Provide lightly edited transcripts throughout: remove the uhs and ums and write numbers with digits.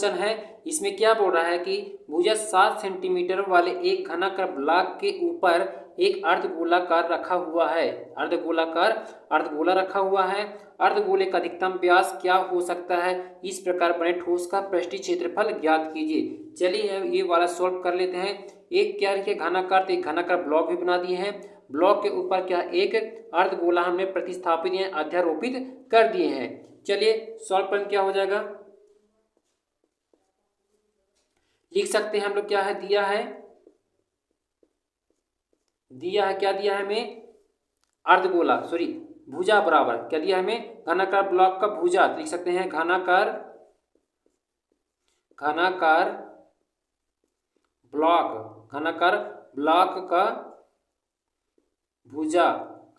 Question है, इसमें क्या बोल रहा है कि भुजा 7 सेंटीमीटर वाले एक घनाकार ब्लॉक के ऊपर एक अर्धगोलाकार रखा हुआ है। अर्धगोला रखा हुआ है। अर्धगोले का अधिकतम व्यास क्या हो सकता है? इस प्रकार बने ठोस का पृष्ठीय क्षेत्रफल ज्ञात कीजिए। चलिए ये वाला सॉल्व कर लेते हैं। एक क्या रखे घनाकार, तो एक घनाकार ब्लॉक भी बना दिए हैं। ब्लॉक के ऊपर क्या एक अर्धगोला हमने प्रतिस्थापित या अध्यारोपित कर दिए हैं। चलिए सॉल्व करें, क्या हो जाएगा लिख सकते हैं हम लोग। क्या है दिया है क्या दिया है हमें? अर्धगोला सॉरी भुजा बराबर क्या दिया हमें? घनाकार ब्लॉक का भुजा। लिख सकते हैं घनाकार ब्लॉक का भुजा।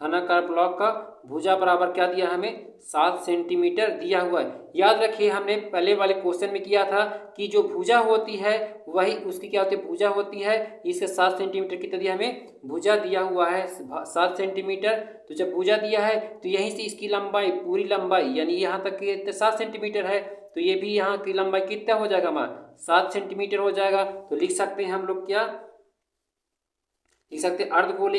घनाकार ब्लॉक का भुजा बराबर क्या दिया हमें? 7 सेंटीमीटर दिया हुआ है। याद रखिए हमने पहले वाले क्वेश्चन में किया था कि जो भुजा होती है वही उसकी क्या होती है? भुजा होती है। इसका 7 सेंटीमीटर कितना दिया हमें? भुजा दिया हुआ है 7 सेंटीमीटर। तो जब भुजा दिया है तो यहीं से इसकी लंबाई, पूरी लंबाई यानी यहाँ तक की 7 सेंटीमीटर है, तो ये भी यहाँ की लंबाई कितना हो जाएगा हमारा? 7 सेंटीमीटर हो जाएगा। तो लिख सकते हैं हम लोग, क्या लिख सकते हैं? अर्धगोले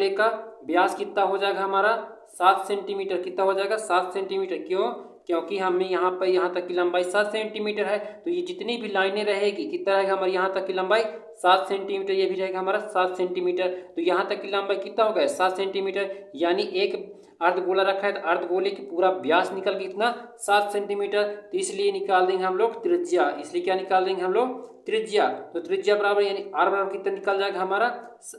का व्यास कितना हो जाएगा हमारा? 7 सेंटीमीटर। कितना हो जाएगा? 7 सेंटीमीटर। क्यों? क्योंकि हमने यहाँ पर यहाँ तक की लंबाई 7 सेंटीमीटर है, तो ये जितनी भी लाइनें रहेगी कितना रहेगा हमारे? यहाँ तक की लंबाई 7 सेंटीमीटर। ये भी रहेगा हमारा 7 सेंटीमीटर। तो यहाँ तक की लंबाई कितना हो गया? 7 सेंटीमीटर। यानी एक अर्धगोला रखा है तो अर्धगोले की पूरा व्यास निकल गया कितना? 7 सेंटीमीटर। तो इसलिए निकाल देंगे हम लोग त्रिज्या। इसलिए क्या निकाल देंगे हम लोग? त्रिज्या। तो त्रिज्या बराबर यानी आर बराबर कितना निकल जाएगा हमारा?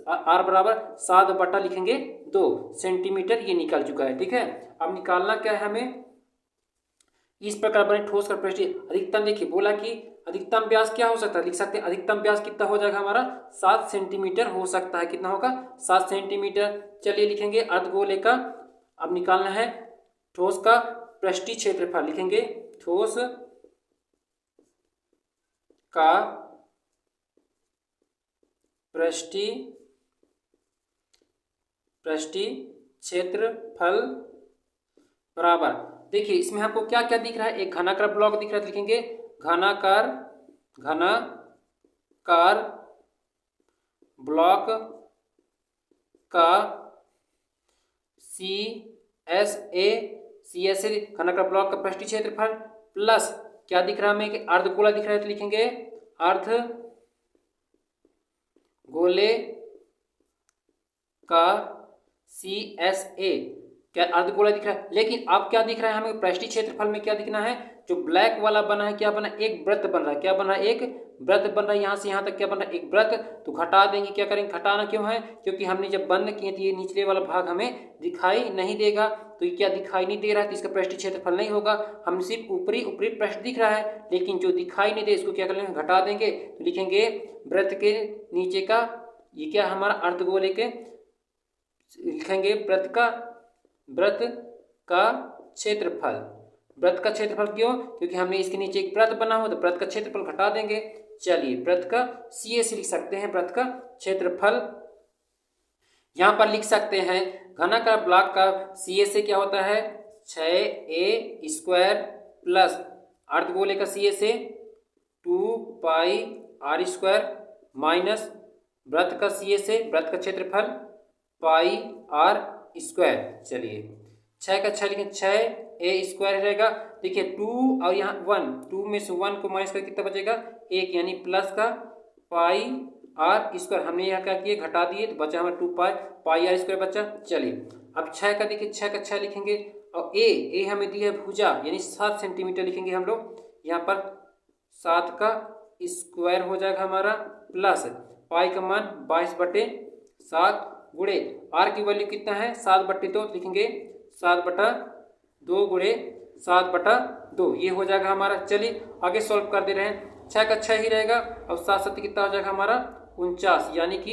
आर बराबर 7 बटा लिखेंगे 2 सेंटीमीटर। ये निकल चुका है। ठीक है, अब निकालना क्या है हमें? इस प्रकार बने ठोस का पृष्ठीय अधिकतम। देखिए बोला कि अधिकतम व्यास क्या हो सकता है? लिख सकते हैं अधिकतम व्यास कितना हो जाएगा हमारा? 7 सेंटीमीटर हो सकता है। कितना होगा? 7 सेंटीमीटर। चलिए लिखेंगे अर्धगोले का। अब निकालना है ठोस का पृष्ठीय क्षेत्रफल। लिखेंगे ठोस का पृष्ठीय क्षेत्रफल बराबर। देखिए इसमें हमको क्या क्या दिख रहा है? एक घनाकार ब्लॉक दिख रहा है। लिखेंगे घनाकार ब्लॉक का CSA घनाकार ब्लॉक का पृष्ठीय क्षेत्रफल प्लस क्या दिख रहा है हमें? कि अर्धगोला दिख रहा है, तो लिखेंगे अर्धगोले का CSA। क्या अर्धगोला दिख रहा है, लेकिन अब क्या दिख रहा है हमें? पृष्ठीय क्षेत्रफल में क्या दिखना है? जो ब्लैक वाला बना है क्या बना? एक वृत्त बन रहा है। क्या बना? एक वृत्त बन रहा है। यहाँ से यहाँ तक क्या बन रहा है? एक वृत्त। तो घटा देंगे। क्या करेंगे? घटाना क्यों है? क्योंकि हमने जब बंद किए तो ये निचले वाला भाग हमें दिखाई नहीं देगा। तो ये क्या दिखाई नहीं दे रहा है, तो इसका पृष्ठीय क्षेत्रफल नहीं होगा। हम सिर्फ ऊपरी पृष्ठ दिख रहा है, लेकिन जो दिखाई नहीं दे इसको क्या करेंगे? घटा देंगे। तो लिखेंगे वृत्त के नीचे का, ये क्या हमारा? अर्धगोले के। लिखेंगे वृत्त का क्षेत्रफल। वृत्त का क्षेत्रफल क्यों? क्योंकि हमने इसके नीचे एक वृत्त बना हुआ, तो वृत्त का क्षेत्रफल घटा देंगे। चलिए वृत्त का CSA लिख सकते हैं, वृत्त का क्षेत्रफल। यहां पर लिख सकते हैं घनाकार ब्लॉक का CSA क्या होता है? 6a² प्लस अर्धगोले का CSA 2πr² माइनस वृत्त का CSA वृत्त का क्षेत्रफल πr²। चलिए 6 का 6 लिखें, 6a² रहेगा। देखिए 2 और यहाँ 1, 2 में से 1 को माइनस कर कितना बचेगा? 1, यानी प्लस का πr²। हमने यहाँ क्या किए? घटा दिए, तो बचा हमारा 2πr² बचा। चलिए अब 6 का देखिए, 6 का 6 लिखेंगे और ए हमें दी है भुजा यानी 7 सेंटीमीटर। लिखेंगे हम लोग यहाँ पर 7 का स्क्वायर हो जाएगा हमारा प्लस पाई का मान 22/7 गुणे आर की वैल्यू कितना है? 7/2। लिखेंगे 7/2 गुणे 7/2। ये हो जाएगा हमारा। चलिए आगे सॉल्व कर दे रहे हैं। 6 का 6 ही रहेगा और 7 7 कितना हो जाएगा हमारा? 49। यानी कि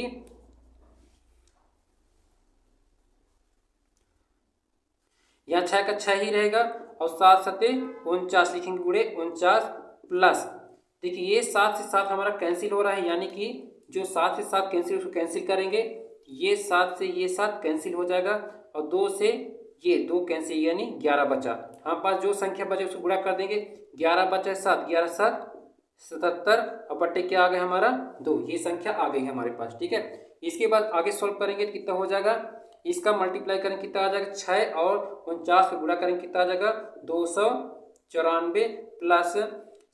यहाँ 6 का 6 ही रहेगा और 7 7 49। लिखेंगे गुणे 49 प्लस। देखिए ये 7 से 7 हमारा कैंसिल हो रहा है, यानी कि जो 7 से 7 कैंसिल उसको कैंसिल करेंगे। ये 7 से ये 7 कैंसिल हो जाएगा और 2 से ये 2 कैंसिल यानी 11 बचा। हमारे पास जो संख्या बचे उसको गुणा कर देंगे। 11 बचा 7, 11 7 77 और बट्टे क्या आ गया हमारा 2। ये संख्या आ गई हमारे पास। ठीक है, इसके बाद आगे सॉल्व करेंगे तो कितना हो जाएगा, इसका मल्टीप्लाई करेंगे कितना आ जाएगा 6 और 49 को गुणा करेंगे कितना आ जाएगा 294 प्लस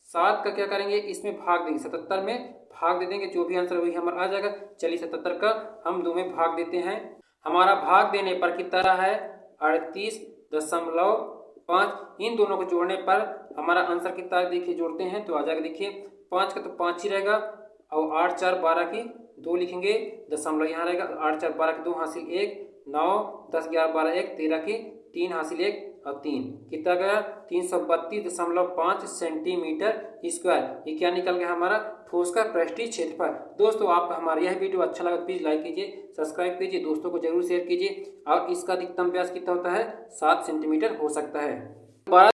7 का क्या करेंगे इसमें भाग देंगे, 77 में भाग दे देंगे, जो भी आंसर वही हमारा आ जाएगा। चलिए 77 का हम 2 में भाग देते हैं। हमारा भाग देने पर कितना रहा है 38.5। इन दोनों को जोड़ने पर हमारा आंसर कितना देखिए जोड़ते हैं तो आ जाएगा, देखिए 5 का तो 5 ही रहेगा और 8 4 12 की 2 लिखेंगे, दशमलव यहाँ रहेगा, 8 4 12 की 2 हासिल 1, 9 10 11 12 1 13 की 3 हासिल 1 और 3 कितना गया 332.5 सेंटीमीटर स्क्वायर। ये क्या निकल गया हमारा ठोस का पृष्ठीय क्षेत्रफल। दोस्तों आपको हमारा यह वीडियो अच्छा लगा प्लीज़ लाइक कीजिए, सब्सक्राइब कीजिए, दोस्तों को जरूर शेयर कीजिए। और इसका अधिकतम व्यास कितना होता है 7 सेंटीमीटर हो सकता है।